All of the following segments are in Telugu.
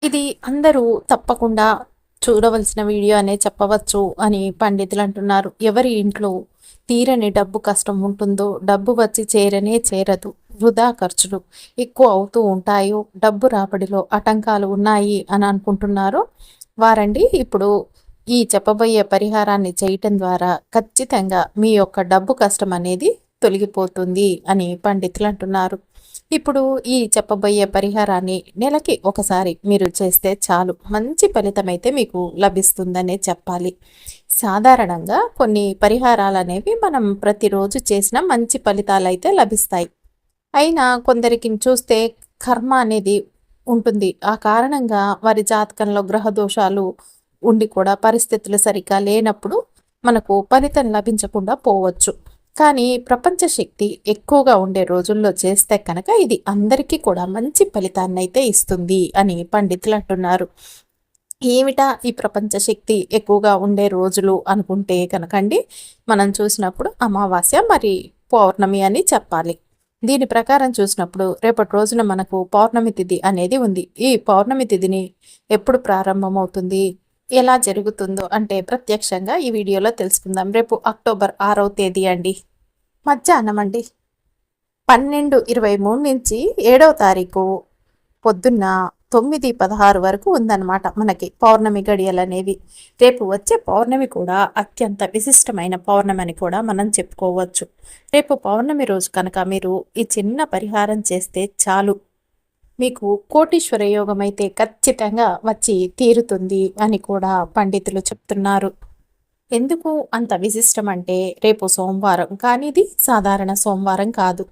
ఇది అందరూ తప్పకుండా చూడవలసిన వీడియో అనే చెప్పవచ్చు అని పండితులు అంటున్నారు. ఎవరి ఇంట్లో తీరని డబ్బు కష్టం ఉంటుందో, డబ్బు వచ్చి చేరనే చేరదు, వృధా ఖర్చులు ఎక్కువ అవుతూ ఉంటాయో, డబ్బు రాబడిలో ఆటంకాలు ఉన్నాయి అని అనుకుంటున్నారో వారండి ఇప్పుడు ఈ చెప్పబోయే పరిహారాన్ని చేయటం ద్వారా ఖచ్చితంగా మీ యొక్క డబ్బు కష్టం అనేది తొలగిపోతుంది అని పండితులు అంటున్నారు. ఇప్పుడు ఈ చెప్పబోయే పరిహారాన్ని నెలకి ఒకసారి మీరు చేస్తే చాలు, మంచి ఫలితం అయితే మీకు లభిస్తుందనే చెప్పాలి. సాధారణంగా కొన్ని పరిహారాలు అనేవి మనం ప్రతిరోజు చేసిన మంచి ఫలితాలు అయితే లభిస్తాయి. అయినా కొందరికి చూస్తే కర్మ అనేది ఉంటుంది. ఆ కారణంగా వారి జాతకంలో గ్రహ దోషాలు ఉండి కూడా పరిస్థితులు సరిగ్గా లేనప్పుడు మనకు ఫలితం లభించకుండా పోవచ్చు. కానీ ప్రపంచ శక్తి ఎక్కువగా ఉండే రోజుల్లో చేస్తే కనుక ఇది అందరికీ కూడా మంచి ఫలితాన్నైతే ఇస్తుంది అని పండితులు అంటున్నారు. ఏమిటా ఈ ప్రపంచ శక్తి ఎక్కువగా ఉండే రోజులు అనుకుంటే కనుకండి, మనం చూసినప్పుడు అమావాస్య మరి పౌర్ణమి అని చెప్పాలి. దీని ప్రకారం చూసినప్పుడు రేపటి రోజున మనకు పౌర్ణమి తిథి అనేది ఉంది. ఈ పౌర్ణమి తిథిని ఎప్పుడు ప్రారంభమవుతుంది, ఎలా జరుగుతుందో అంటే ప్రత్యక్షంగా ఈ వీడియోలో తెలుసుకుందాం. రేపు అక్టోబర్ 6వ తేదీ అండి, మధ్యాహ్నం అండి 12:23 నుంచి 7వ తారీఖు పొద్దున్న 9:16 వరకు ఉందన్నమాట మనకి పౌర్ణమి గడియలు అనేవి. రేపు వచ్చే పౌర్ణమి కూడా అత్యంత విశిష్టమైన పౌర్ణమి అని కూడా మనం చెప్పుకోవచ్చు. రేపు పౌర్ణమి రోజు కనుక మీరు ఈ చిన్న పరిహారం చేస్తే చాలు, మీకు కోటీశ్వర యోగం అయితే ఖచ్చితంగా వచ్చి తీరుతుంది అని కూడా పండితులు చెప్తున్నారు. ఎందుకు అంత విశిష్టం అంటే రేపు సోమవారం, కానీ ఇది సాధారణ సోమవారం కాదు.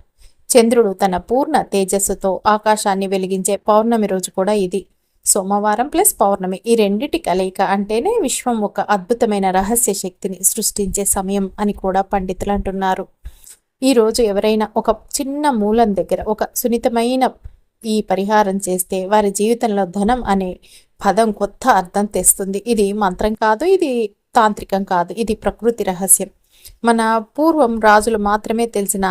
చంద్రుడు తన పూర్ణ తేజస్సుతో ఆకాశాన్ని వెలిగించే పౌర్ణమి రోజు కూడా ఇది. సోమవారం ప్లస్ పౌర్ణమి ఈ రెండిటి కలయిక అంటేనే విశ్వం ఒక అద్భుతమైన రహస్య శక్తిని సృష్టించే సమయం అని కూడా పండితులు అంటున్నారు. ఈరోజు ఎవరైనా ఒక చిన్న మూలం దగ్గర ఒక సున్నితమైన ఈ పరిహారం చేస్తే వారి జీవితంలో ధనం అనే పదం కొత్త అర్థం తెస్తుంది. ఇది మంత్రం కాదు, ఇది తాంత్రికం కాదు, ఇది ప్రకృతి రహస్యం. మన పూర్వం రాజులు మాత్రమే తెలిసిన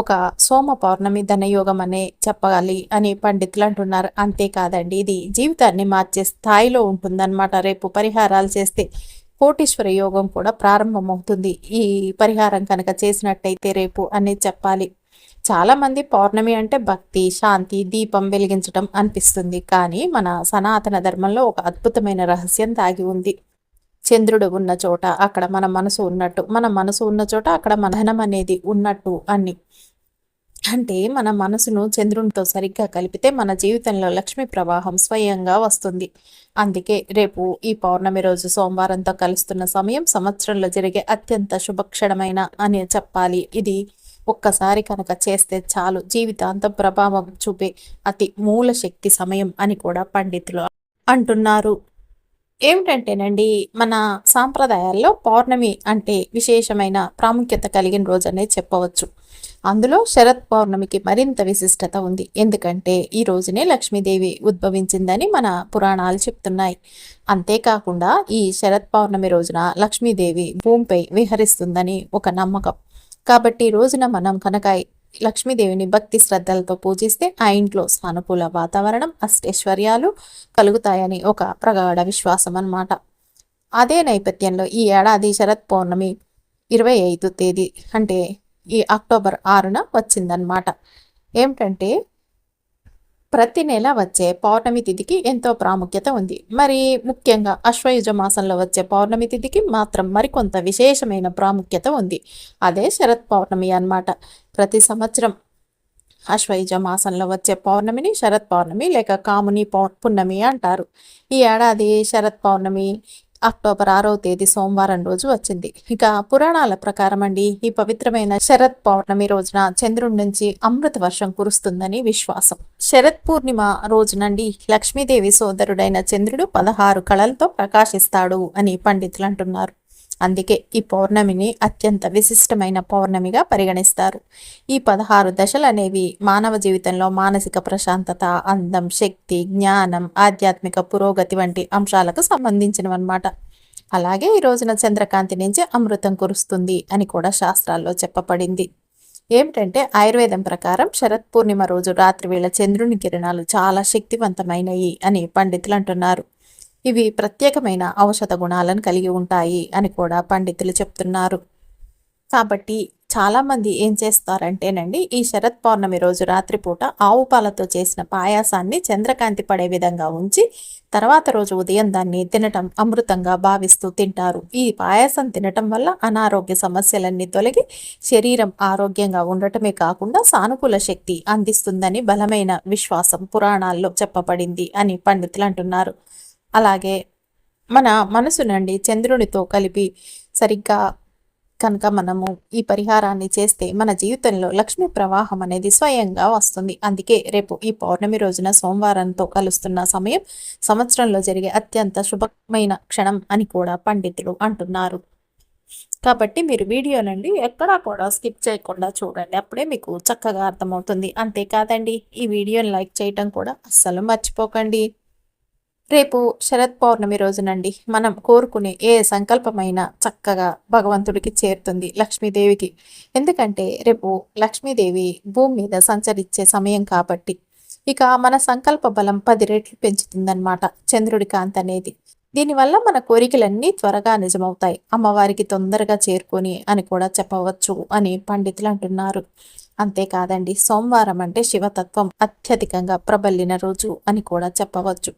ఒక సోమ పౌర్ణమి ధనయోగం అనే చెప్పగాలి అని పండితులు అంటున్నారు. అంతేకాదండి, ఇది జీవితాన్ని మార్చే స్థాయిలో ఉంటుందన్నమాట. రేపు పరిహారాలు చేస్తే కోటీశ్వర యోగం కూడా ప్రారంభమవుతుంది ఈ పరిహారం కనుక చేసినట్టయితే రేపు అనేది చెప్పాలి. చాలామంది పౌర్ణమి అంటే భక్తి, శాంతి, దీపం వెలిగించడం అనిపిస్తుంది. కానీ మన సనాతన ధర్మంలో ఒక అద్భుతమైన రహస్యం దాగి ఉంది. చంద్రుడు ఉన్న చోట అక్కడ మన మనసు ఉన్నట్టు, మన మనసు ఉన్న చోట అక్కడ మన ధనం అనేది ఉన్నట్టు అని. అంటే మన మనసును చంద్రునితో సరిగ్గా కలిపితే మన జీవితంలో లక్ష్మీ ప్రవాహం స్వయంగా వస్తుంది. అందుకే రేపు ఈ పౌర్ణమి రోజు సోమవారంతో కలుస్తున్న సమయం సంవత్సరంలో జరిగే అత్యంత శుభక్షణమైన అని చెప్పాలి. ఇది ఒక్కసారి కనుక చేస్తే చాలు, జీవితాంతం ప్రభావం చూపే అతి మూల శక్తి సమయం అని కూడా పండితులు అంటున్నారు. ఏమిటంటేనండి, మన సాంప్రదాయాల్లో పౌర్ణమి అంటే విశేషమైన ప్రాముఖ్యత కలిగిన రోజనే చెప్పవచ్చు. అందులో శరత్ పౌర్ణమికి మరింత విశిష్టత ఉంది. ఎందుకంటే ఈ రోజునే లక్ష్మీదేవి ఉద్భవించిందని మన పురాణాలు చెప్తున్నాయి. అంతేకాకుండా ఈ శరత్ పౌర్ణమి రోజున లక్ష్మీదేవి భూమిపై విహరిస్తుందని ఒక నమ్మకం. కాబట్టి ఈ రోజున మనం కనుక లక్ష్మీదేవిని భక్తి శ్రద్ధలతో పూజిస్తే ఆ ఇంట్లో సానుకూల వాతావరణం, అష్టైశ్వర్యాలు కలుగుతాయని ఒక ప్రగాఢ విశ్వాసం అన్నమాట. అదే నేపథ్యంలో ఈ ఏడాది శరత్ పౌర్ణమి 25వ తేదీ అంటే ఈ అక్టోబర్ 6న వచ్చిందనమాట. ఏమిటంటే ప్రతి నెల వచ్చే పౌర్ణమి తిథికి ఎంతో ప్రాముఖ్యత ఉంది. మరి ముఖ్యంగా అశ్వయుజ మాసంలో వచ్చే పౌర్ణమి తిథికి మాత్రం మరికొంత విశేషమైన ప్రాముఖ్యత ఉంది. అదే శరత్ పౌర్ణమి అన్నమాట. ప్రతి సంవత్సరం అశ్వయుజ మాసంలో వచ్చే పౌర్ణమిని శరత్ పౌర్ణమి లేక కాముని పున్నమి అంటారు. ఈ ఏడాది శరత్ పౌర్ణమి అక్టోబర్ 6వ తేదీ సోమవారం రోజు వచ్చింది. ఇక పురాణాల ప్రకారం అండి, ఈ పవిత్రమైన శరత్ పౌర్ణమి రోజున చంద్రుడి నుంచి అమృత వర్షం కురుస్తుందని విశ్వాసం. శరత్ పూర్ణిమ రోజునండి లక్ష్మీదేవి సోదరుడైన చంద్రుడు 16 కళలతో ప్రకాశిస్తాడు అని పండితులు అంటున్నారు. అందుకే ఈ పౌర్ణమిని అత్యంత విశిష్టమైన పౌర్ణమిగా పరిగణిస్తారు. ఈ 16 దశలు అనేవి మానవ జీవితంలో మానసిక ప్రశాంతత, అందం, శక్తి, జ్ఞానం, ఆధ్యాత్మిక పురోగతి వంటి అంశాలకు సంబంధించినవన్నమాట. అలాగే ఈ రోజున చంద్రకాంతి నుంచి అమృతం కురుస్తుంది అని కూడా శాస్త్రాల్లో చెప్పబడింది. ఏమిటంటే ఆయుర్వేదం ప్రకారం శరత్ పూర్ణిమ రోజు రాత్రి వేళ చంద్రుని కిరణాలు చాలా శక్తివంతమైనవి అని పండితులు అంటున్నారు. ఇవి ప్రత్యేకమైన ఔషధ గుణాలను కలిగి ఉంటాయి అని కూడా పండితులు చెప్తున్నారు. కాబట్టి చాలామంది ఏం చేస్తారంటేనండి, ఈ శరత్ పౌర్ణమి రోజు రాత్రిపూట ఆవు పాలతో చేసిన పాయాసాన్ని చంద్రకాంతి పడే విధంగా ఉంచి తర్వాత రోజు ఉదయం దాన్ని తినటం అమృతంగా భావిస్తూ తింటారు. ఈ పాయాసం తినటం వల్ల అనారోగ్య సమస్యలన్నీ తొలగి శరీరం ఆరోగ్యంగా ఉండటమే కాకుండా సానుకూల శక్తి అందిస్తుందని బలమైన విశ్వాసం పురాణాల్లో చెప్పబడింది అని పండితులు అంటున్నారు. అలాగే మన మనసునండి చంద్రునితో కలిపి సరిగ్గా కనుక మనము ఈ పరిహారాన్ని చేస్తే మన జీవితంలో లక్ష్మీ ప్రవాహం అనేది స్వయంగా వస్తుంది. అందుకే రేపు ఈ పౌర్ణమి రోజున సోమవారంతో కలుస్తున్న సమయం సంవత్సరంలో జరిగే అత్యంత శుభమైన క్షణం అని కూడా పండితులు అంటున్నారు. కాబట్టి మీరు వీడియోనండి ఎక్కడా కూడా స్కిప్ చేయకుండా చూడండి, అప్పుడే మీకు చక్కగా అర్థమవుతుంది. అంతేకాదండి, ఈ వీడియోని లైక్ చేయటం కూడా అస్సలు మర్చిపోకండి. రేపు శరత్ పౌర్ణమి రోజునండి మనం కోరుకునే ఏ సంకల్పమైనా చక్కగా భగవంతుడికి చేరుతుంది, లక్ష్మీదేవికి. ఎందుకంటే రేపు లక్ష్మీదేవి భూమి మీద సంచరించే సమయం కాబట్టి ఇక మన సంకల్ప బలం 10 రెట్లు పెంచుతుందన్నమాట చంద్రుడి కాంతి అనేది. దీనివల్ల మన కోరికలన్నీ త్వరగా నిజమవుతాయి, అమ్మవారికి తొందరగా చేరుకొని అని కూడా చెప్పవచ్చు అని పండితులు అంటున్నారు. అంతేకాదండి, సోమవారం అంటే శివతత్వం అత్యధికంగా ప్రబలిన రోజు అని కూడా చెప్పవచ్చు.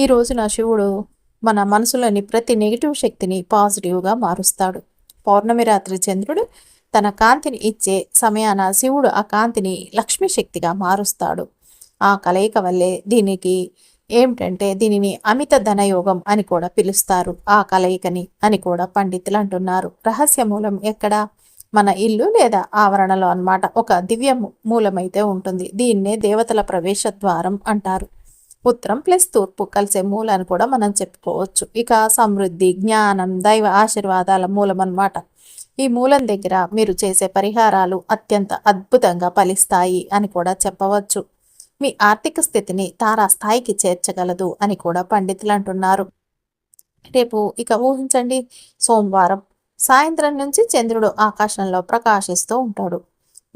ఈ రోజున శివుడు మన మనసులోని ప్రతి నెగిటివ్ శక్తిని పాజిటివ్గా మారుస్తాడు. పౌర్ణమి రాత్రి చంద్రుడు తన కాంతిని ఇచ్చే సమయాన శివుడు ఆ కాంతిని లక్ష్మీ శక్తిగా మారుస్తాడు. ఆ కలయిక వల్లే దీనిని అమిత ధనయోగం అని కూడా పిలుస్తారు, ఆ కలయికని అని కూడా పండితులు అంటున్నారు. రహస్య మూలం ఎక్కడ? మన ఇల్లు లేదా ఆవరణలో అన్నమాట. ఒక దివ్య మూలమైతే ఉంటుంది. దీన్నే దేవతల ప్రవేశ ద్వారం అంటారు. ఉత్తరం ప్లస్ తూర్పు కలిసే మూలని కూడా మనం చెప్పుకోవచ్చు. ఇక సమృద్ధి, జ్ఞానం, దైవ ఆశీర్వాదాల మూలం అన్నమాట. ఈ మూలం దగ్గర మీరు చేసే పరిహారాలు అత్యంత అద్భుతంగా ఫలిస్తాయి అని కూడా చెప్పవచ్చు. మీ ఆర్థిక స్థితిని తారాస్థాయికి చేర్చగలదు అని కూడా పండితులు అంటున్నారు. రేపు ఇక ఊహించండి, సోమవారం సాయంత్రం నుంచి చంద్రుడు ఆకాశంలో ప్రకాశిస్తూ ఉంటాడు.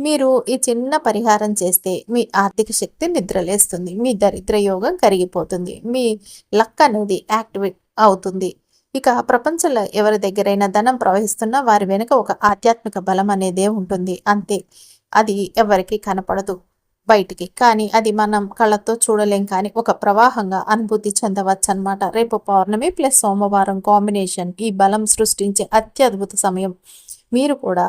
మీరు ఈ చిన్న పరిహారం చేస్తే మీ ఆర్థిక శక్తి నిద్రలేస్తుంది, మీ దరిద్ర యోగం కరిగిపోతుంది, మీ లక్ అనేది యాక్టివేట్ అవుతుంది. ఇక ప్రపంచంలో ఎవరి దగ్గరైనా ధనం ప్రవహిస్తున్నా వారి వెనుక ఒక ఆధ్యాత్మిక బలం అనేదే ఉంటుంది. అంతే, అది ఎవరికి కనపడదు బయటికి, కానీ అది మనం కళ్ళతో చూడలేం, కానీ ఒక ప్రవాహంగా అనుభూతి చెందవచ్చు అనమాట. రేపు పౌర్ణమి ప్లస్ సోమవారం కాంబినేషన్ ఈ బలం సృష్టించే అత్యద్భుత సమయం. మీరు కూడా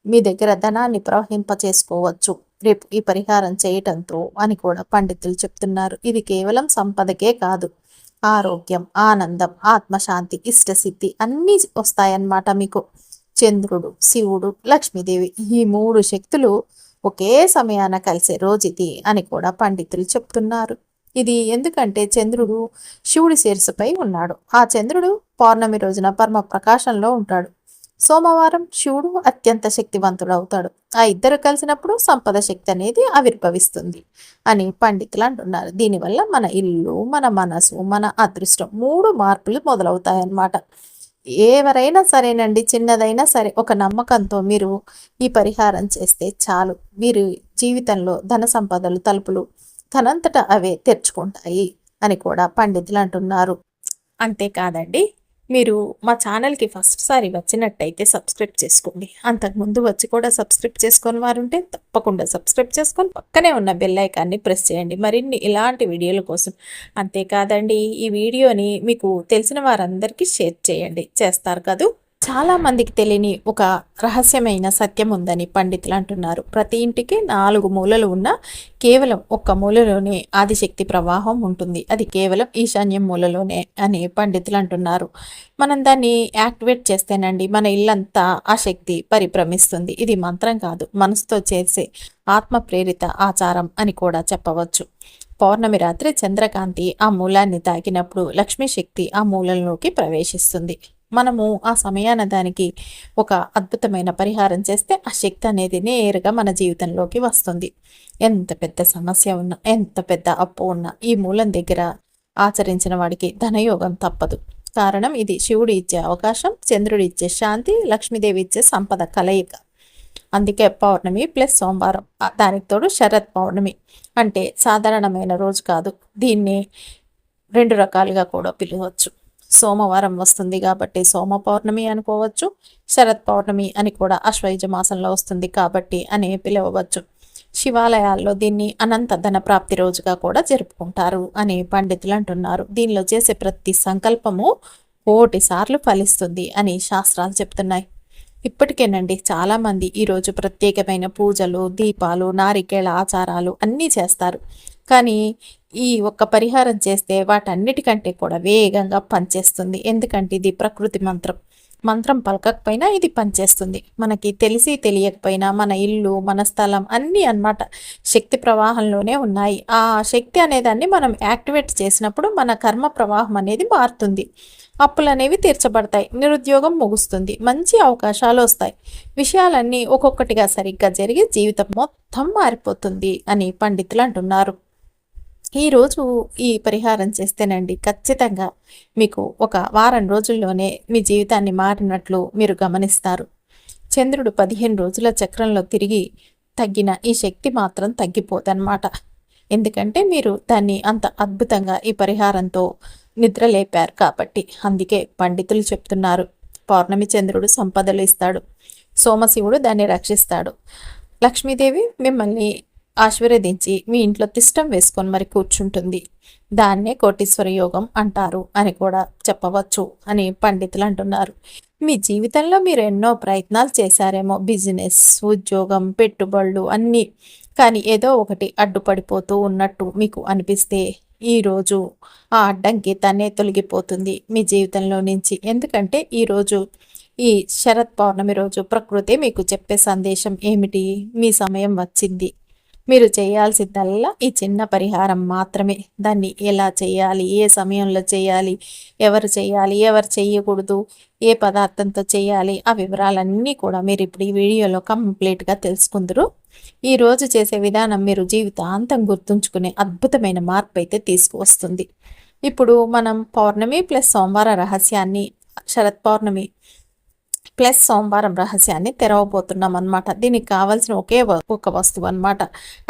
మీ దగ్గర ధనాన్ని ప్రవహింపచేసుకోవచ్చు రేపు ఈ పరిహారం చేయటంతో అని కూడా పండితులు చెప్తున్నారు. ఇది కేవలం సంపదకే కాదు, ఆరోగ్యం, ఆనందం, ఆత్మశాంతి, ఇష్టసిద్ధి అన్నీ వస్తాయన్నమాట మీకు. చంద్రుడు, శివుడు, లక్ష్మీదేవి ఈ 3 శక్తులు ఒకే సమయాన కలిసే రోజు ఇది అని కూడా పండితులు చెప్తున్నారు. ఇది ఎందుకంటే చంద్రుడు శివుడి శిరస్సుపై ఉన్నాడు. ఆ చంద్రుడు పౌర్ణమి రోజున పరమ ప్రకాశంలో ఉంటాడు. సోమవారం శివుడు అత్యంత శక్తివంతుడు అవుతాడు. ఆ ఇద్దరు కలిసినప్పుడు సంపద శక్తి అనేది ఆవిర్భవిస్తుంది అని పండితులు అంటున్నారు. దీనివల్ల మన ఇల్లు, మన మనసు, మన అదృష్టం 3 మార్పులు మొదలవుతాయన్నమాట. ఎవరైనా సరేనండి, చిన్నదైనా సరే ఒక నమ్మకంతో మీరు ఈ పరిహారం చేస్తే చాలు, మీరు జీవితంలో ధన సంపదలు తలుపులు తనంతట అవే తెరుచుకుంటాయి అని కూడా పండితులు అంటున్నారు. అంతేకాదండి, మీరు మా ఛానల్కి ఫస్ట్ సారి వచ్చినట్టయితే సబ్స్క్రైబ్ చేసుకోండి. అంతకుముందు వచ్చి కూడా సబ్స్క్రైబ్ చేసుకొని వారు ఉంటే తప్పకుండా సబ్స్క్రైబ్ చేసుకొని పక్కనే ఉన్న బెల్ ఐకాన్ని ప్రెస్ చేయండి మరిన్ని ఇలాంటి వీడియోల కోసం. అంతేకాదండి, ఈ వీడియోని మీకు తెలిసిన వారందరికీ షేర్ చేయండి, చేస్తారు కదూ. చాలా మందికి తెలియని ఒక రహస్యమైన సత్యం ఉందని పండితులు అంటున్నారు. ప్రతి ఇంటికి 4 మూలలు ఉన్న కేవలం ఒక్క మూలలోనే ఆదిశక్తి ప్రవాహం ఉంటుంది, అది కేవలం ఈశాన్యం మూలలోనే అని పండితులు అంటున్నారు. మనం దాన్ని యాక్టివేట్ చేస్తేనండి మన ఇల్లంతా ఆ శక్తి పరిభ్రమిస్తుంది. ఇది మంత్రం కాదు, మనసుతో చేసే ఆత్మ ప్రేరిత ఆచారం అని కూడా చెప్పవచ్చు. పౌర్ణమి రాత్రి చంద్రకాంతి ఆ మూలాన్ని తాకినప్పుడు లక్ష్మీ శక్తి ఆ మూలంలోకి ప్రవేశిస్తుంది. మనము ఆ సమయాన దానికి ఒక అద్భుతమైన పరిహారం చేస్తే ఆ శక్తి అనేది నేరుగా మన జీవితంలోకి వస్తుంది. ఎంత పెద్ద సమస్య ఉన్నా, ఎంత పెద్ద అప్పు ఉన్నా ఈ మూలం దగ్గర ఆచరించిన వాడికి ధనయోగం తప్పదు. కారణం ఇది శివుడు ఇచ్చే అవకాశం, చంద్రుడు ఇచ్చే శాంతి, లక్ష్మీదేవి ఇచ్చే సంపద కలయిక. అందుకే పౌర్ణమి ప్లస్ సోమవారం, దానికి తోడు శరత్ పౌర్ణమి అంటే సాధారణమైన రోజు కాదు. దీన్ని రెండు రకాలుగా కూడా పిలవచ్చు. సోమవారం వస్తుంది కాబట్టి సోమ పౌర్ణమి అనుకోవచ్చు, శరత్ పౌర్ణమి అని కూడా ఆశ్వయుజ మాసంలో వస్తుంది కాబట్టి అని పిలవవచ్చు. శివాలయాల్లో దీన్ని అనంత ధన ప్రాప్తి రోజుగా కూడా జరుపుకుంటారు అని పండితులు అంటున్నారు. దీనిలో చేసే ప్రతి సంకల్పము 1,000,000 సార్లు ఫలిస్తుంది అని శాస్త్రాలు చెప్తున్నాయి. ఇప్పటికేనండి చాలామంది ఈరోజు ప్రత్యేకమైన పూజలు, దీపాలు, నారికేళ ఆచారాలు అన్నీ చేస్తారు. కానీ ఈ ఒక్క పరిహారం చేస్తే వాటన్నిటికంటే కూడా వేగంగా పనిచేస్తుంది. ఎందుకంటే ఇది ప్రకృతి మంత్రం. మంత్రం పలకకపోయినా ఇది పనిచేస్తుంది. మనకి తెలిసి తెలియకపోయినా మన ఇల్లు, మన స్థలం అన్నీ అన్నమాట శక్తి ప్రవాహంలోనే ఉన్నాయి. ఆ శక్తి అనేదాన్ని మనం యాక్టివేట్ చేసినప్పుడు మన కర్మ ప్రవాహం అనేది మారుతుంది. అప్పులు అనేవి తీర్చబడతాయి, నిరుద్యోగం ముగుస్తుంది, మంచి అవకాశాలు వస్తాయి, విషయాలన్నీ ఒక్కొక్కటిగా సరిగ్గా జరిగి జీవితం మొత్తం మారిపోతుంది అని పండితులు అంటున్నారు. ఈరోజు ఈ పరిహారం చేస్తేనండి ఖచ్చితంగా మీకు ఒక వారం రోజుల్లోనే మీ జీవితాన్ని మారినట్లు మీరు గమనిస్తారు. చంద్రుడు 15 రోజుల చక్రంలో తిరిగి తగ్గిన ఈ శక్తి మాత్రం తగ్గిపోదన్నమాట. ఎందుకంటే మీరు దాన్ని అంత అద్భుతంగా ఈ పరిహారంతో నిద్రలేపారు కాబట్టి. అందుకే పండితులు చెప్తున్నారు, పౌర్ణమి చంద్రుడు సంపదలు ఇస్తాడు, సోమశివుడు దాన్ని రక్షిస్తాడు, లక్ష్మీదేవి మిమ్మల్ని ఆశీర్వదించి మీ ఇంట్లో తిష్టం వేసుకొని మరి కూర్చుంటుంది. దాన్నే కోటీశ్వర యోగం అంటారు అని కూడా చెప్పవచ్చు అని పండితులు అంటున్నారు. మీ జీవితంలో మీరు ఎన్నో ప్రయత్నాలు చేశారేమో, బిజినెస్, ఉద్యోగం, పెట్టుబడులు అన్నీ. కానీ ఏదో ఒకటి అడ్డుపడిపోతూ ఉన్నట్టు మీకు అనిపిస్తే ఈరోజు ఆ అడ్డంకి తనే తొలగిపోతుంది మీ జీవితంలో నుంచి. ఎందుకంటే ఈరోజు ఈ శరత్ పౌర్ణమి రోజు ప్రకృతి మీకు చెప్పే సందేశం ఏమిటి? మీ సమయం వచ్చింది. మీరు చేయాల్సిందల్లా ఈ చిన్న పరిహారం మాత్రమే. దాన్ని ఎలా చేయాలి, ఏ సమయంలో చేయాలి, ఎవరు చేయాలి, ఎవరు చేయకూడదు, ఏ పదార్థంతో చేయాలి, ఆ వివరాలన్నీ కూడా మీరు ఇప్పుడు ఈ వీడియోలో కంప్లీట్గా తెలుసుకుందరు. ఈరోజు చేసే విధానం మీరు జీవితాంతం గుర్తుంచుకునే అద్భుతమైన మార్పు అయితే తీసుకువస్తుంది. ఇప్పుడు మనం పౌర్ణమి ప్లస్ సోమవార రహస్యాన్ని, శరత్ పౌర్ణమి ప్లస్ సోమవారం రహస్యాన్ని తెరవబోతున్నాం అనమాట. దీనికి కావాల్సిన ఒక వస్తువు అనమాట.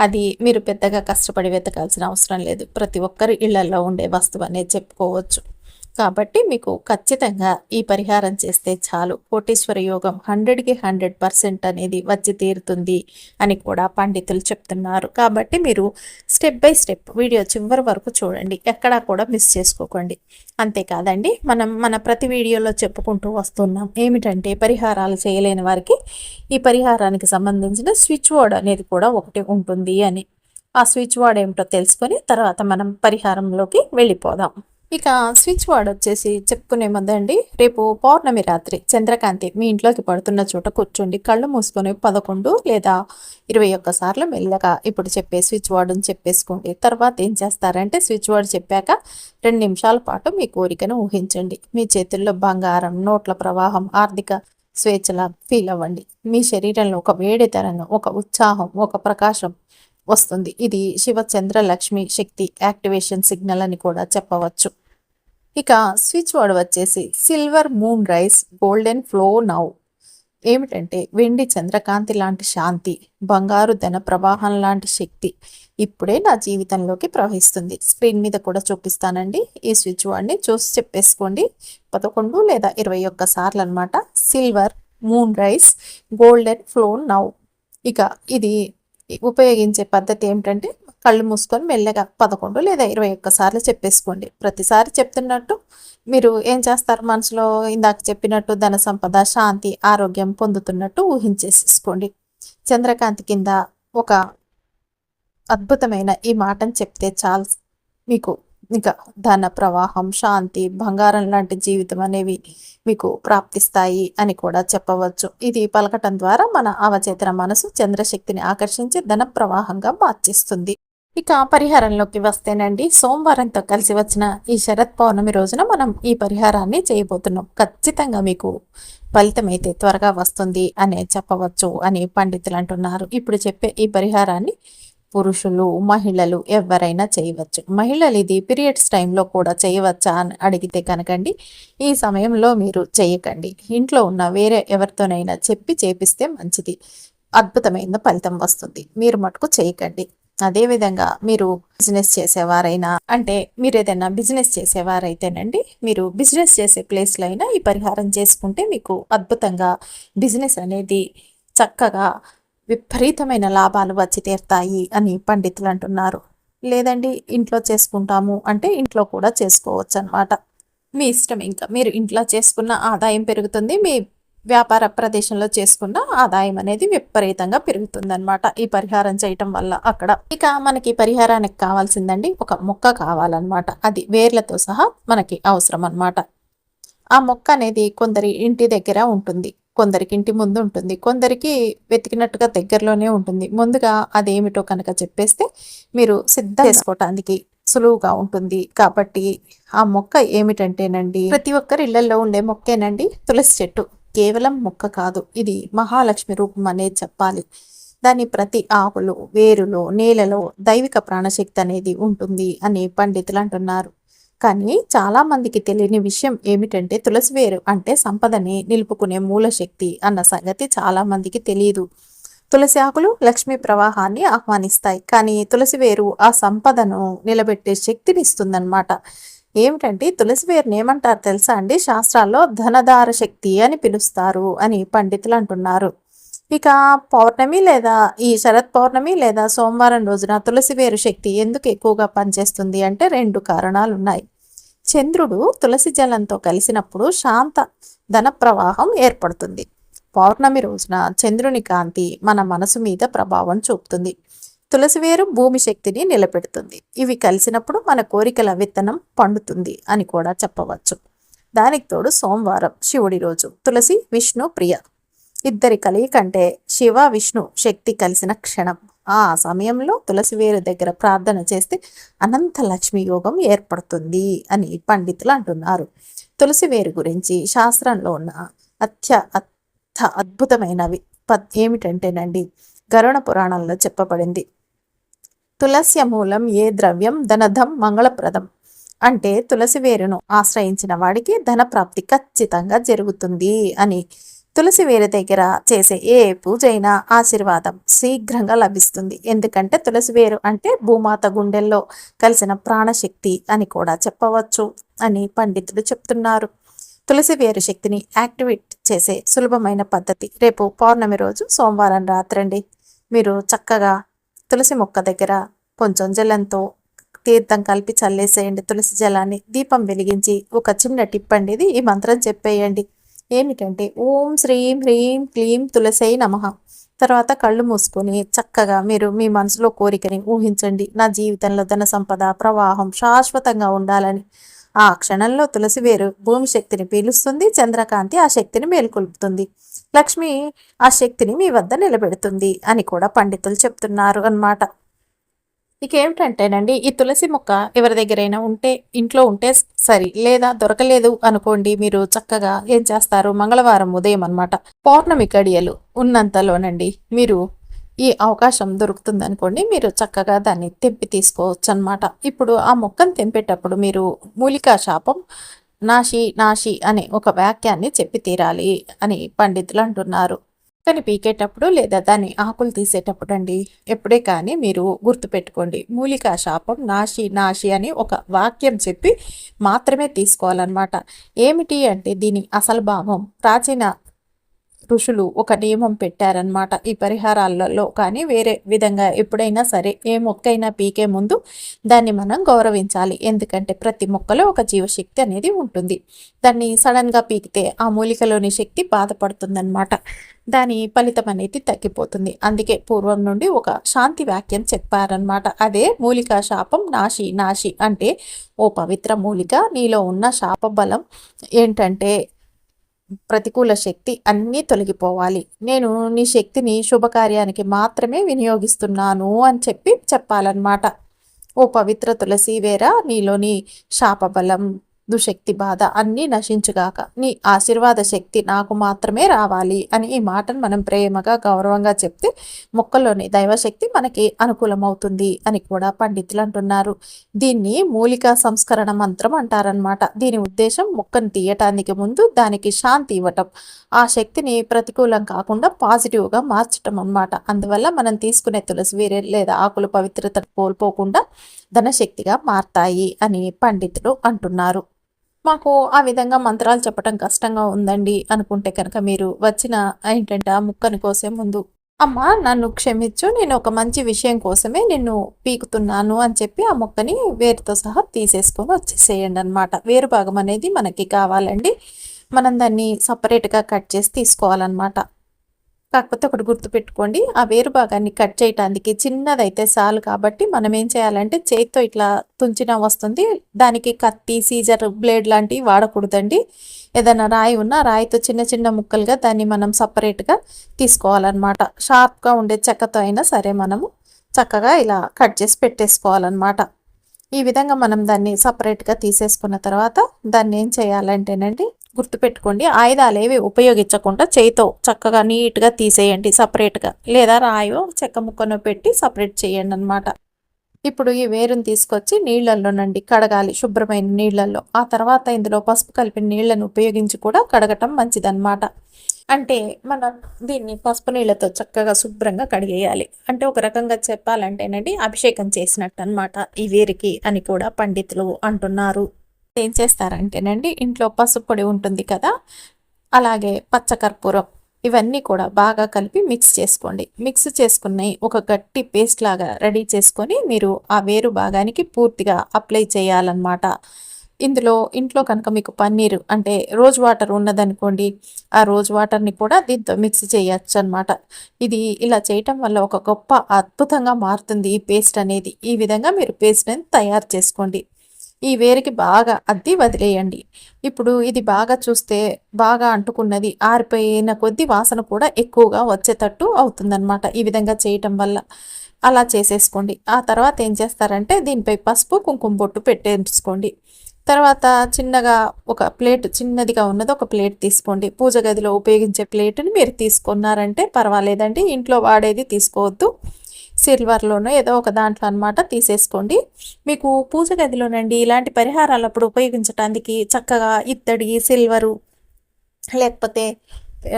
అది మీరు పెద్దగా కష్టపడి వెతకాల్సిన అవసరం లేదు. ప్రతి ఒక్కరి ఇళ్లలో ఉండే వస్తువు అనేది చెప్పుకోవచ్చు. కాబట్టి మీకు ఖచ్చితంగా ఈ పరిహారం చేస్తే చాలు, కోటీశ్వర యోగం 100కి 100% అనేది వచ్చి తీరుతుంది అని కూడా పండితులు చెప్తున్నారు. కాబట్టి మీరు స్టెప్ బై స్టెప్ వీడియో చివరి వరకు చూడండి, ఎక్కడా కూడా మిస్ చేసుకోకండి. అంతేకాదండి, మనం మన ప్రతి వీడియోలో చెప్పుకుంటూ వస్తున్నాం ఏమిటంటే, పరిహారాలు చేయలేని వారికి ఈ పరిహారానికి సంబంధించిన స్విచ్ వర్డ్ అనేది కూడా ఒకటి ఉంటుంది అని. ఆ స్విచ్ వర్డ్ ఏమిటో తెలుసుకొని తర్వాత మనం పరిహారంలోకి వెళ్ళిపోదాం. ఇక స్విచ్ వర్డ్ వచ్చేసి చెప్పుకునే ముందండి, రేపు పౌర్ణమి రాత్రి చంద్రకాంతి మీ ఇంట్లోకి పడుతున్న చోట కూర్చోండి. కళ్ళు మూసుకొని 11 లేదా 21 సార్లు మెల్లగా ఇప్పుడు చెప్పే స్విచ్ వర్డ్ని చెప్పేసుకోండి. తర్వాత ఏం చేస్తారంటే, స్విచ్ వర్డ్ చెప్పాక 2 నిమిషాల పాటు మీ కోరికను ఊహించండి. మీ చేతుల్లో బంగారం, నోట్ల ప్రవాహం, ఆర్థిక స్వేచ్ఛలా ఫీల్ అవ్వండి. మీ శరీరంలో ఒక వేడి తరంగం, ఒక ఉత్సాహం, ఒక ప్రకాశం వస్తుంది. ఇది శివ చంద్ర లక్ష్మి శక్తి యాక్టివేషన్ సిగ్నల్ అని కూడా చెప్పవచ్చు. ఇక స్విచ్ వర్డ్ వచ్చేసి silver moon rice golden flow now. ఏమిటంటే, వెండి చంద్రకాంతి లాంటి శాంతి, బంగారు ధన ప్రవాహం లాంటి శక్తి ఇప్పుడే నా జీవితంలోకి ప్రవహిస్తుంది. స్క్రీన్ మీద కూడా చూపిస్తానండి. ఈ స్విచ్ వర్డ్ని చూసి చెప్పేసుకోండి. 11 లేదా 21 సార్లు అనమాట. Silver moon rice golden flow now. ఇక ఇది ఉపయోగించే పద్ధతి ఏమిటంటే, కళ్ళు మూసుకొని మెల్లగా 11 లేదా 21 సార్లు చెప్పేసుకోండి. ప్రతిసారి చెప్తున్నట్టు మీరు ఏం చేస్తారు, మనసులో ఇందాక చెప్పినట్టు ధన సంపద, శాంతి, ఆరోగ్యం పొందుతున్నట్టు ఊహించేసేసుకోండి. చంద్రకాంతి కింద ఒక అద్భుతమైన ఈ మాటను చెప్తే చాలు, మీకు ఇంకా ధన ప్రవాహం, శాంతి, బంగారం లాంటి జీవితం అనేవి మీకు ప్రాప్తిస్తాయి అని కూడా చెప్పవచ్చు. ఇది పలకటం ద్వారా మన అవచేతన మనసు చంద్రశక్తిని ఆకర్షించి ధన ప్రవాహంగా మార్చిస్తుంది. ఇక పరిహారంలోకి వస్తేనండి, సోమవారంతో కలిసి వచ్చిన ఈ శరత్ పౌర్ణమి రోజున మనం ఈ పరిహారాన్ని చేయబోతున్నాం. ఖచ్చితంగా మీకు ఫలితం అయితే త్వరగా వస్తుంది అనే చెప్పవచ్చు అని పండితులు అంటున్నారు. ఇప్పుడు చెప్పే ఈ పరిహారాన్ని పురుషులు, మహిళలు ఎవరైనా చేయవచ్చు. మహిళలు ఇది పీరియడ్స్ టైంలో కూడా చేయవచ్చా అని అడిగితే కనుకండి, ఈ సమయంలో మీరు చేయకండి. ఇంట్లో ఉన్న వేరే ఎవరితోనైనా చెప్పి చేపిస్తే మంచిది. అద్భుతమైన ఫలితం వస్తుంది. మీరు మటుకు చేయకండి. అదేవిధంగా మీరు బిజినెస్ చేసేవారైనా, అంటే మీరు ఏదైనా బిజినెస్ చేసేవారైతేనండి, మీరు బిజినెస్ చేసే ప్లేస్లో అయినా ఈ పరిహారం చేసుకుంటే మీకు అద్భుతంగా బిజినెస్ అనేది చక్కగా విపరీతమైన లాభాలు వచ్చి తీరుతాయి అని పండితులు అంటున్నారు. లేదండి ఇంట్లో చేసుకుంటాము అంటే ఇంట్లో కూడా చేసుకోవచ్చు అనమాట. మీ ఇష్టం. ఇంకా మీరు ఇంట్లో చేసుకున్న ఆదాయం పెరుగుతుంది. మీ వ్యాపార ప్రదేశంలో చేసుకున్న ఆదాయం అనేది విపరీతంగా పెరుగుతుందన్నమాట ఈ పరిహారం చేయటం వల్ల అక్కడ. ఇక మనకి పరిహారానికి కావాల్సిందండి ఒక మొక్క కావాలన్నమాట. అది వేర్లతో సహా మనకి అవసరం అన్నమాట. ఆ మొక్క అనేది కొందరి ఇంటి దగ్గర ఉంటుంది, కొందరికి ఇంటి ముందు ఉంటుంది, కొందరికి వెతికినట్టుగా దగ్గరలోనే ఉంటుంది. ముందుగా అదేమిటో కనుక చెప్పేస్తే మీరు సిద్ధం చేసుకోవటానికి సులువుగా ఉంటుంది. కాబట్టి ఆ మొక్క ఏమిటంటేనండి, ప్రతి ఒక్కరి ఇళ్లలో ఉండే మొక్కేనండి తులసి చెట్టు. కేవలం మొక్క కాదు, ఇది మహాలక్ష్మి రూపం అనేది చెప్పాలి. దాని ప్రతి ఆకులు, వేరులో, నేలలో దైవిక ప్రాణశక్తి అనేది ఉంటుంది అని పండితులు అంటున్నారు. కానీ చాలా మందికి తెలియని విషయం ఏమిటంటే తులసి వేరు అంటే సంపదని నిలుపుకునే మూలశక్తి అన్న సంగతి చాలా మందికి తెలియదు. తులసి ఆకులు లక్ష్మీ ప్రవాహాన్ని ఆహ్వానిస్తాయి, కానీ తులసి వేరు ఆ సంపదను నిలబెట్టే శక్తిని ఇస్తుందన్నమాట. ఏమిటంటే తులసి వేరుని ఏమంటారు తెలుసా అండి? శాస్త్రాల్లో ధనధార శక్తి అని పిలుస్తారు అని పండితులు అంటున్నారు. ఇక పౌర్ణమి లేదా ఈ శరత్ పౌర్ణమి లేదా సోమవారం రోజున తులసి వేరు శక్తి ఎందుకు ఎక్కువగా పనిచేస్తుంది అంటే 2 కారణాలు ఉన్నాయి. చంద్రుడు తులసి జలంతో కలిసినప్పుడు శాంత ధన ప్రవాహం ఏర్పడుతుంది. పౌర్ణమి రోజున చంద్రుని కాంతి మన మనసు మీద ప్రభావం చూపుతుంది. తులసివేరు భూమి శక్తిని నిలబెడుతుంది. ఇవి కలిసినప్పుడు మన కోరికల విత్తనం పండుతుంది అని కూడా చెప్పవచ్చు. దానికి తోడు సోమవారం శివుడి రోజు. తులసి విష్ణు ప్రియ ఇద్దరి కలియకంటే శివ విష్ణు శక్తి కలిసిన క్షణం. ఆ సమయంలో తులసి వేరు దగ్గర ప్రార్థన చేస్తే అనంత లక్ష్మి యోగం ఏర్పడుతుంది అని పండితులు అంటున్నారు. తులసి వేరు గురించి శాస్త్రంలో ఉన్న అద్భుతమైనవి ఏమిటంటేనండి, గరుడ పురాణంలో చెప్పబడింది. తులస్య మూలం ఏ ద్రవ్యం ధనధం మంగళప్రదం. అంటే తులసి వేరును ఆశ్రయించిన వాడికి ధన ప్రాప్తి ఖచ్చితంగా జరుగుతుంది అని. తులసి వేరు దగ్గర చేసే ఏ పూజ అయినా ఆశీర్వాదం శీఘ్రంగా లభిస్తుంది. ఎందుకంటే తులసి వేరు అంటే భూమాత గుండెల్లో కలిసిన ప్రాణశక్తి అని కూడా చెప్పవచ్చు అని పండితులు చెప్తున్నారు. తులసి వేరు శక్తిని యాక్టివేట్ చేసే సులభమైన పద్ధతి. రేపు పౌర్ణమి రోజు సోమవారం రాత్రండి మీరు చక్కగా తులసి మొక్క దగ్గర కొంచెం జలంతో తీర్థం కలిపి చల్లేసేయండి. తులసి జలాన్ని దీపం వెలిగించి ఒక చిన్న టిప్ అండి ఇది, ఈ మంత్రం చెప్పేయండి. ఏమిటంటే ఓం శ్రీం హ్రీం క్లీం తులసై నమః. తర్వాత కళ్ళు మూసుకొని చక్కగా మీరు మీ మనసులో కోరికని ఊహించండి. నా జీవితంలో ధన సంపద ప్రవాహం శాశ్వతంగా ఉండాలని. ఆ క్షణంలో తులసి వేరు భూమి శక్తిని పీలుస్తుంది, చంద్రకాంతి ఆ శక్తిని మేల్కొల్పుతుంది, లక్ష్మి ఆ శక్తిని మీ వద్ద నిలబెడుతుంది అని కూడా పండితులు చెప్తున్నారు అన్నమాట. ఇక ఏమిటంటేనండి, ఈ తులసి మొక్క ఎవరి దగ్గరైనా ఉంటే ఇంట్లో ఉంటే సరి, లేదా దొరకలేదు అనుకోండి, మీరు చక్కగా ఏం చేస్తారు, మంగళవారం ఉదయం అన్నమాట పౌర్ణమి గడియలు ఉన్నంతలోనండి మీరు ఈ అవకాశం దొరుకుతుంది అనుకోండి, మీరు చక్కగా దాన్ని తెంపి తీసుకోవచ్చు అనమాట. ఇప్పుడు ఆ మొక్కను తెంపేటప్పుడు మీరు మూలికా శాపం నాశి నాశి అనే ఒక వాక్యాన్ని చెప్పి తీరాలి అని పండితులు అంటున్నారు. కానీ పీకేటప్పుడు లేదా దాన్ని ఆకులు తీసేటప్పుడు అండి ఎప్పుడే కానీ మీరు గుర్తుపెట్టుకోండి, మూలికా శాపం నాశి నాశి అని ఒక వాక్యం చెప్పి మాత్రమే తీసుకోవాలన్నమాట. ఏమిటి అంటే దీని అసలు భావం ప్రాచీన ఋషులు ఒక నియమం పెట్టారనమాట ఈ పరిహారాలలో. కానీ వేరే విధంగా ఎప్పుడైనా సరే ఏ మొక్కైనా పీకే ముందు దాన్ని మనం గౌరవించాలి. ఎందుకంటే ప్రతి మొక్కలో ఒక జీవశక్తి అనేది ఉంటుంది. దాన్ని సడన్గా పీకితే ఆ మూలికలోని శక్తి బాధపడుతుందన్నమాట, దాని ఫలితం అనేది తగ్గిపోతుంది. అందుకే పూర్వం నుండి ఒక శాంతి వాక్యం చెప్పారనమాట, అదే మూలికా శాపం నాశి నాశి. అంటే ఓ పవిత్ర మూలిక, నీలో ఉన్న శాప బలం ఏంటంటే ప్రతికూల శక్తి అన్నీ తొలగిపోవాలి, నేను నీ శక్తిని శుభకార్యానికి మాత్రమే వినియోగిస్తున్నాను అని చెప్పాలన్నమాట. ఓ పవిత్ర తులసి వేర, నీలోని శాపబలం దుశక్తి బాధ అన్నీ నశించుగాక, నీ ఆశీర్వాద శక్తి నాకు మాత్రమే రావాలి అని ఈ మాటను మనం ప్రేమగా గౌరవంగా చెప్తే మొక్కలోని దైవశక్తి మనకి అనుకూలమవుతుంది అని కూడా పండితులు అంటున్నారు. దీన్ని మూలికా సంస్కరణ మంత్రం అంటారనమాట. దీని ఉద్దేశం మొక్కను తీయటానికి ముందు దానికి శాంతి ఇవ్వటం, ఆ శక్తిని ప్రతికూలం కాకుండా పాజిటివ్గా మార్చటం అన్నమాట. అందువల్ల మనం తీసుకునే తులసి వేరే లేదా ఆకులు పవిత్రత కోల్పోకుండా ధనశక్తిగా మారతాయి అని పండితులు అంటున్నారు. మాకు ఆ విధంగా మంత్రాలు చెప్పటం కష్టంగా ఉందండి అనుకుంటే కనుక మీరు వచ్చిన ఏంటంటే ఆ ముక్కని కోసే ముందు, అమ్మ నన్ను క్షమించు, నేను ఒక మంచి విషయం కోసమే నిన్ను పీకుతున్నాను అని చెప్పి ఆ మొక్కని వేరుతో సహా తీసేసుకొని వచ్చేసేయండి అనమాట. వేరు భాగం అనేది మనకి కావాలండి. మనం దాన్ని సపరేట్గా కట్ చేసి తీసుకోవాలన్నమాట. కాకపోతే ఒకటి గుర్తుపెట్టుకోండి, ఆ వేరు భాగాన్ని కట్ చేయటానికి చిన్నదైతే చాలు. కాబట్టి మనం ఏం చేయాలంటే చేతితో ఇట్లా తుంచినా వస్తుంది. దానికి కత్తి, సీజర్, బ్లేడ్ లాంటివి వాడకూడదండి. ఏదైనా రాయి ఉన్నా రాయితో చిన్న చిన్న ముక్కలుగా దాన్ని మనం సపరేట్గా తీసుకోవాలన్నమాట. షార్ప్గా ఉండే చెక్కతో అయినా సరే మనము చక్కగా ఇలా కట్ చేసి పెట్టేసుకోవాలన్నమాట. ఈ విధంగా మనం దాన్ని సపరేట్గా తీసేసుకున్న తర్వాత దాన్ని ఏం చేయాలంటేనండి, గుర్తుపెట్టుకోండి, ఆయుధాలు ఏవి ఉపయోగించకుండా చేయితో చక్కగా నీట్గా తీసేయండి సపరేట్గా, లేదా రాయో చెక్క ముక్కను పెట్టి సపరేట్ చేయండి అనమాట. ఇప్పుడు ఈ వేరుని తీసుకొచ్చి నీళ్ళల్లోనండి కడగాలి, శుభ్రమైన నీళ్ళల్లో. ఆ తర్వాత ఇందులో పసుపు కలిపిన నీళ్ళను ఉపయోగించి కూడా కడగటం మంచిదన్నమాట. అంటే మనం దీన్ని పసుపు నీళ్ళతో చక్కగా శుభ్రంగా కడిగేయాలి. అంటే ఒక రకంగా చెప్పాలంటేనండి అభిషేకం చేసినట్టు అనమాట ఈ వేరికి అని కూడా పండితులు అంటున్నారు. ఏం చేస్తారంటేనండి, ఇంట్లో పసుపు పొడి ఉంటుంది కదా, అలాగే పచ్చకర్పూరం, ఇవన్నీ కూడా బాగా కలిపి మిక్స్ చేసుకోండి. మిక్స్ చేసుకుని ఒక గట్టి పేస్ట్ లాగా రెడీ చేసుకొని మీరు ఆ వేరు భాగానికి పూర్తిగా అప్లై చేయాలన్నమాట. ఇంట్లో కనుక మీకు పన్నీరు అంటే రోజ్ వాటర్ ఉన్నదనుకోండి, ఆ రోజ్ వాటర్ని కూడా దీంతో మిక్స్ చేయొచ్చు అనమాట. ఇది ఇలా చేయటం వల్ల ఒక గొప్ప అద్భుతంగా మారుతుంది ఈ పేస్ట్ అనేది. ఈ విధంగా మీరు పేస్ట్ అనేది తయారు చేసుకోండి. ఈ వేరికి బాగా అద్ది వదిలేయండి. ఇప్పుడు ఇది బాగా చూస్తే బాగా అంటుకున్నది, ఆరిపోయిన కొద్దీ వాసన కూడా ఎక్కువగా వచ్చేటట్టు అవుతుందన్నమాట ఈ విధంగా చేయటం వల్ల. అలా చేసేసుకోండి. ఆ తర్వాత ఏం చేస్తారంటే దీనిపై పసుపు కుంకుమ బొట్టు పెట్టేసుకోండి. తర్వాత చిన్నగా ఒక ప్లేట్, చిన్నదిగా ఉన్నది ఒక ప్లేట్ తీసుకోండి. పూజ గదిలో ఉపయోగించే ప్లేట్ని మీరు తీసుకున్నారంటే పర్వాలేదండి, ఇంట్లో వాడేది తీసుకోవద్దు. సిల్వర్లోనో ఏదో ఒక దాంట్లో అనమాట తీసేసుకోండి. మీకు పూజ గదిలోనండి ఇలాంటి పరిహారాలప్పుడు ఉపయోగించడానికి చక్కగా ఇత్తడి, సిల్వరు, లేకపోతే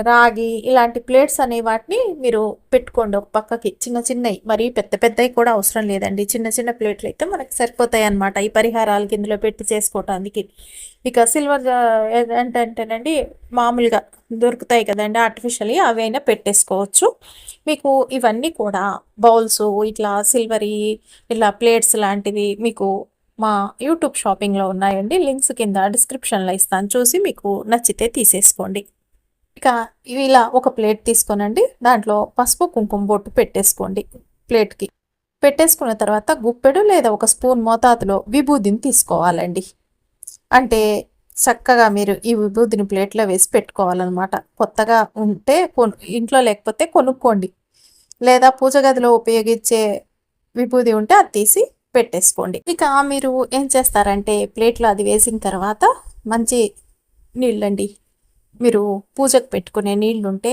రాగి ఇలాంటి ప్లేట్స్ అనే వాటిని మీరు పెట్టుకోండి ఒక పక్కకి. చిన్న చిన్నవి, మరీ పెద్ద పెద్దవి కూడా అవసరం లేదండి. చిన్న చిన్న ప్లేట్లు అయితే మనకి సరిపోతాయి అన్నమాట ఈ పరిహారాలు కిందలో పెట్టి చేసుకోవటానికి. ఇక సిల్వర్ ఏంటంటేనండి మామూలుగా దొరుకుతాయి కదండి ఆర్టిఫిషియల్, అవైనా పెట్టేసుకోవచ్చు. మీకు ఇవన్నీ కూడా బౌల్స్ ఇట్లా సిల్వరీ ఇలా ప్లేట్స్ లాంటివి మీకు మా యూట్యూబ్ షాపింగ్లో ఉన్నాయండి. లింక్స్ కింద డిస్క్రిప్షన్లో ఇస్తాను, చూసి మీకు నచ్చితే తీసేసుకోండి. ఇక ఇలా ఒక ప్లేట్ తీసుకోనండి, దాంట్లో పసుపు కుంకుమ బొట్టు పెట్టేసుకోండి. ప్లేట్కి పెట్టేసుకున్న తర్వాత గుప్పెడు లేదా ఒక స్పూన్ మోతాదులో విభూదిని తీసుకోవాలండి. అంటే చక్కగా మీరు ఈ విభూదిని ప్లేట్లో వేసి పెట్టుకోవాలన్నమాట. కొత్తగా ఉంటే ఇంట్లో లేకపోతే కొనుక్కోండి, లేదా పూజ గదిలో ఉపయోగించే విభూది ఉంటే అది తీసి పెట్టేసుకోండి. ఇక మీరు ఏం చేస్తారంటే ప్లేట్లో అది వేసిన తర్వాత మంచి నీళ్ళండి, మీరు పూజకు పెట్టుకునే నీళ్ళు ఉంటే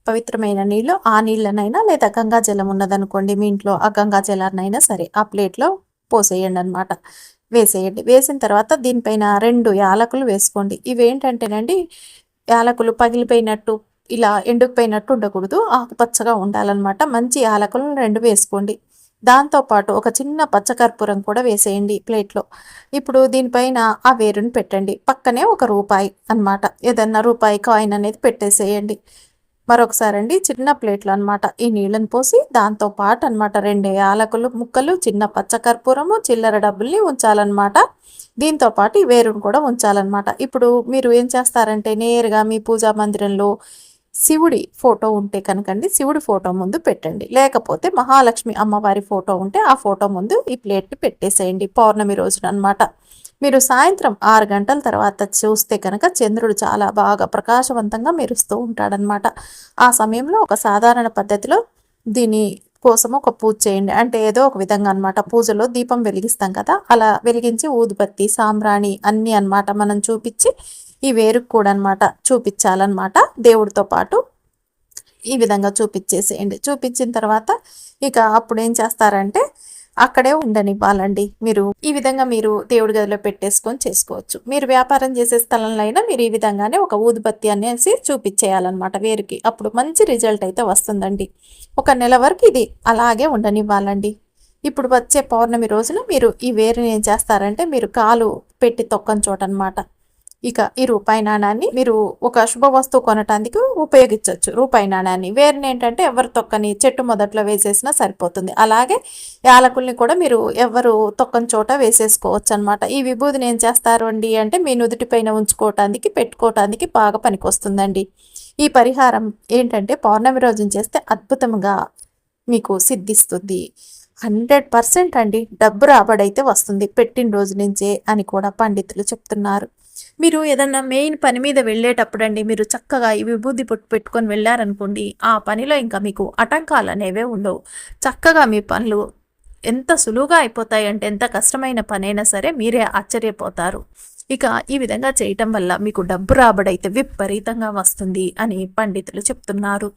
పవిత్రమైన నీళ్ళు, ఆ నీళ్ళనైనా లేదా గంగా జలం ఉన్నదనుకోండి మీ ఇంట్లో, ఆ గంగా జలాన్నైనా సరే ఆ ప్లేట్లో పోసేయండి అనమాట. వేసేయండి. వేసిన తర్వాత దీనిపైన 2 యాలకులు వేసుకోండి. ఇవేంటంటేనండి యాలకులు పగిలిపోయినట్టు ఇలా ఎండుకుపోయినట్టు ఉండకూడదు, ఆకుపచ్చగా ఉండాలన్నమాట. మంచి యాలకులను 2 వేసుకోండి. దాంతోపాటు ఒక చిన్న పచ్చకర్పూరం కూడా వేసేయండి ప్లేట్లో. ఇప్పుడు దీనిపైన ఆ వేరుని పెట్టండి. పక్కనే ఒక రూపాయి అన్నమాట, ఏదన్నా రూపాయి కాయిన్ అనేది పెట్టేసేయండి. మరొకసారి అండి, చిన్న ప్లేట్లు అనమాట ఈ నీళ్ళని పోసి దాంతో పాటు అనమాట 2 యాలకులు ముక్కలు, చిన్న పచ్చకర్పూరము, చిల్లర డబ్బుల్ని ఉంచాలన్నమాట. దీంతో పాటు ఈ వేరుని కూడా ఉంచాలన్నమాట. ఇప్పుడు మీరు ఏం చేస్తారంటే నేరుగా మీ పూజా మందిరంలో శివుడి ఫోటో ఉంటే కనుకండి శివుడి ఫోటో ముందు పెట్టండి, లేకపోతే మహాలక్ష్మి అమ్మవారి ఫోటో ఉంటే ఆ ఫోటో ముందు ఈ ప్లేట్ని పెట్టేసేయండి పౌర్ణమి రోజున అనమాట. మీరు సాయంత్రం 6 గంటల తర్వాత చూస్తే కనుక చంద్రుడు చాలా బాగా ప్రకాశవంతంగా మెరుస్తూ ఉంటాడనమాట. ఆ సమయంలో ఒక సాధారణ పద్ధతిలో దీన్ని కోసం ఒక పూజ చేయండి. అంటే ఏదో ఒక విధంగా అనమాట. పూజలో దీపం వెలిగిస్తాం కదా, అలా వెలిగించి ఊదుబత్తి, సాంబ్రాణి అన్నీ అనమాట మనం చూపించి ఈ వేరుకు కూడా అనమాట చూపించాలన్నమాట. దేవుడితో పాటు ఈ విధంగా చూపించేసేయండి. చూపించిన తర్వాత ఇక అప్పుడు ఏం చేస్తారంటే అక్కడే ఉండనివ్వాలండి. మీరు ఈ విధంగా మీరు దేవుడి గదిలో పెట్టేసుకొని చేసుకోవచ్చు. మీరు వ్యాపారం చేసే స్థలంలో అయినా మీరు ఈ విధంగానే ఒక ఊదుబత్తి అనేసి చూపించేయాలన్నమాట వేరుకి. అప్పుడు మంచి రిజల్ట్ అయితే వస్తుందండి. ఒక నెల వరకు ఇది అలాగే ఉండనివ్వాలండి. ఇప్పుడు వచ్చే పౌర్ణమి రోజున మీరు ఈ వేరుని ఏం చేస్తారంటే మీరు కాలు పెట్టి తొక్కని చోట అనమాట ఇక ఈ రూపాయి నాణాన్ని మీరు ఒక శుభ వస్తువు కొనటానికి ఉపయోగించవచ్చు. రూపాయి నాణాన్ని వేరుని ఏంటంటే ఎవరు తొక్కని చెట్టు మొదట్లో వేసేసినా సరిపోతుంది. అలాగే యాలకుల్ని కూడా మీరు ఎవరు తొక్కని చోట వేసేసుకోవచ్చు అనమాట. ఈ విభూదిని ఏం చేస్తారు అండి అంటే మీ నుదుటి పైన ఉంచుకోవటానికి పెట్టుకోవటానికి బాగా పనికొస్తుందండి. ఈ పరిహారం ఏంటంటే పౌర్ణమి రోజున చేస్తే అద్భుతంగా మీకు సిద్ధిస్తుంది. 100% అండి డబ్బు రాబడైతే వస్తుంది పెట్టిన రోజు నుంచే అని కూడా పండితులు చెప్తున్నారు. మీరు ఏదన్నా మెయిన్ పని మీద వెళ్ళేటప్పుడు అండి మీరు చక్కగా ఈ విభూది పొట్టు పెట్టుకొని వెళ్ళారనుకోండి, ఆ పనిలో ఇంకా మీకు ఆటంకాలు అనేవే ఉండవు. చక్కగా మీ పనులు ఎంత సులువుగా అయిపోతాయి అంటే ఎంత కష్టమైన పనైనా సరే మీరే ఆశ్చర్యపోతారు. ఇక ఈ విధంగా చేయటం వల్ల మీకు డబ్బు రాబడైతే విపరీతంగా వస్తుంది అని పండితులు చెప్తున్నారు.